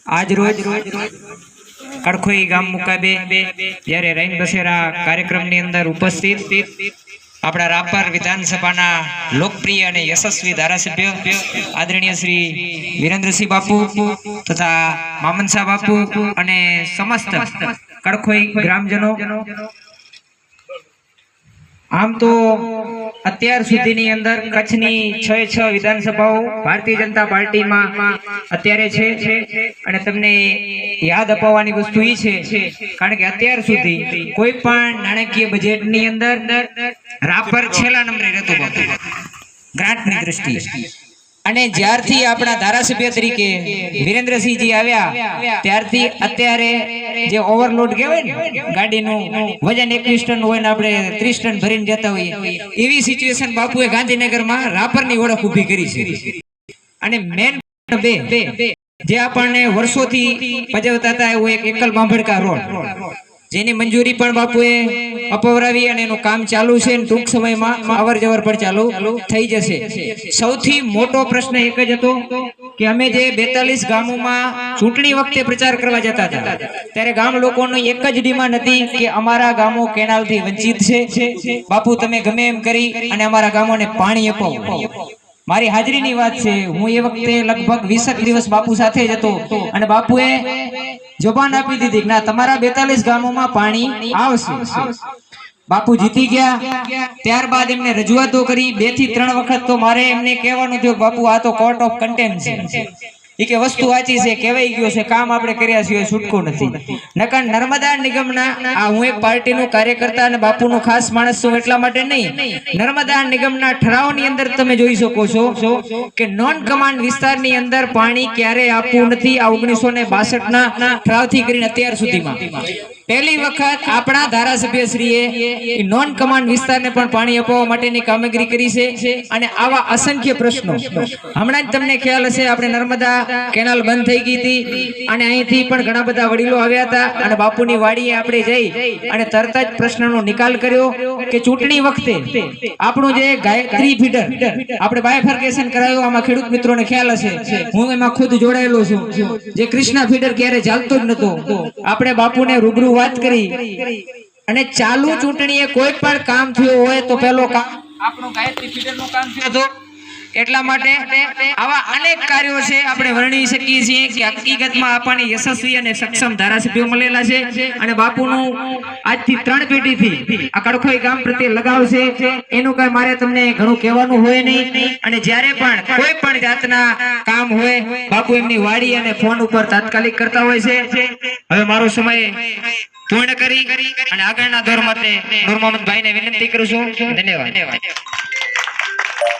आज रोज कड़खोई गाम मुकाबे જ્યારે રૈન બસેરા કાર્યક્રમની અંદર ઉપસ્થિત આપણા રાપર વિધાનસભાના લોકપ્રિય અને યશસ્વી ધારાસભ્ય આદરણીય શ્રી વિરેન્દ્રસિંહ બાપુ તથા મામનસા બાપુ અને સમસ્ત કડખોઈ ગ્રામજનો આમ તો અત્યાર સુધીની અંદર કચ્છની 6 વિધાનસભાઓ ભારતીય જનતા પાર્ટીમાં અત્યારે છે અને તમને યાદ અપાવવાની વસ્તુ એ છે કારણ કે અત્યાર સુધી કોઈ પણ નાણાકીય બજેટની અંદર રાપર છેલ્લા નંબરે રહેતું હતું ગ્રાન્ટની દ્રષ્ટિએ અને જ્યારથી આપણા ધારાસભ્ય તરીકે વિરેન્દ્રસિંહજી આવ્યા ત્યારથી અત્યારે જે ઓવરલોડ કહેવાય ને ગાડીનું વજન 21 ટન હોય ને આપણે 30 ટન ભરીને જતા હોઈએ એવી સિચ્યુએશન બાપુએ ગાંધીનગરમાં રાપરની ઓળખ ઊભી કરી છે અને મેન બે જે આપણને વર્ષોથી પજવતા હતા એવો એક એકલ બાંભડકા રોડ જેની મંજૂરી પણ બાપુએ અપવરાવી અને એનું કામ ચાલુ છે અને ટૂંક સમયમાં અવર જવર પણ ચાલુ થઈ જશે। સૌથી મોટો પ્રશ્ન એક જ હતો કે અમે જે 42 ગામોમાં ચૂંટણી વખતે પ્રચાર કરવા જતા હતા ત્યારે ગામ લોકોની એક જ ડિમાન્ડ હતી કે અમારા ગામો કેનાલથી વંચિત છે, બાપુ તમે ગમે એમ કરી અને અમારા ગામોને પાણી અપાવો। મારી હાજરીની વાત છે, હું એ વખતે લગભગ 20 દિવસ બાપુ સાથે જ હતો અને બાપુએ જબાન આપી દીધી કે ના તમારા 42 ગામોમાં પાણી આવશે। બાપુ જીતી ગયા, ત્યારબાદ એમને રજૂઆતો કરી 2 થી 3 વખત તો મારે એમને કહેવાનું થયું બાપુ આ તો કોર્ટ ઓફ કન્ટેમ્પ્ટ છે, એ કે વસ્તુ વાંચી છે, કહેવાઈ ગયો છે, કામ આપણે કર્યા છે છૂટકો નથી। નકર નર્મદા નિગમના આ હું એક પાર્ટીનો કાર્યકર્તા અને બાપુનો ખાસ માણસ છું એટલા માટે નહીં, નર્મદા નિગમના ઠરાવની અંદર તમે જોઈ શકો છો કે નોન કમાન્ડ વિસ્તારની અંદર પાણી ક્યારે આપવું નથી। આ 1962 ના ઠરાવથી કરીને અત્યાર સુધીમાં પહેલી વખત આપણા ધારાસભ્યશ્રીએ નોન કમાન્ડ વિસ્તારને પણ પાણી અપાવવા માટેની કામગીરી કરી છે અને આવા અસંખ્ય પ્રશ્નો હમણાં જ તમને ખ્યાલ હશે આપણે નર્મદા કેનાલ બંધ થઈ ગઈ હતી અને અહીંથી પણ ઘણા બધા વડીલો આવ્યા હતા અને બાપુની વાડીએ આપણે જઈ અને તરત જ પ્રશ્નનો નિકાલ કર્યો કે ચૂંટણી વખતે આપણું જે ગાયત્રી ફીડર આપણે બાયફર્કેશન કરાયું, આમાં ખેડૂત મિત્રોને ખ્યાલ હશે, હું એમાં ખુદ જોડાયેલો છું, જે કૃષ્ણા ફીડર ક્યારે ચાલતો જ નતો, આપણે બાપુને રૂબરૂ વાત કરી અને ચાલુ ચૂંટણીએ કોઈ પણ કામ થયું હોય તો પહેલો કામ આપણું ગાયત્રી ફીડરનું કામ થયું હતું। એટલા માટે આવા અનેક કાર્યો છે આપણે વર્ણવી શકીએ છીએ કે હકીકતમાં આપણને યશસ્વી અને સક્ષમ ધારાસભ્યો મળેલા છે અને બાપુનું આજથી 3 પેઢીથી આ કડખોઈ ગામ પ્રત્યે લગાવ છે એનું કઈ મારે તમને ઘણું કહેવાનું હોય નહીં અને જ્યારે પણ કોઈ પણ જાતના કામ હોય બાપુ એમની વાડી અને ફોન ઉપર તાત્કાલિક કરતા હોય છે। હવે મારો સમય પૂર્ણ કરી અને આગળના દોર માટે નૂર મોહમ્મદભાઈને વિનંતી કરું છું। ધન્યવાદ।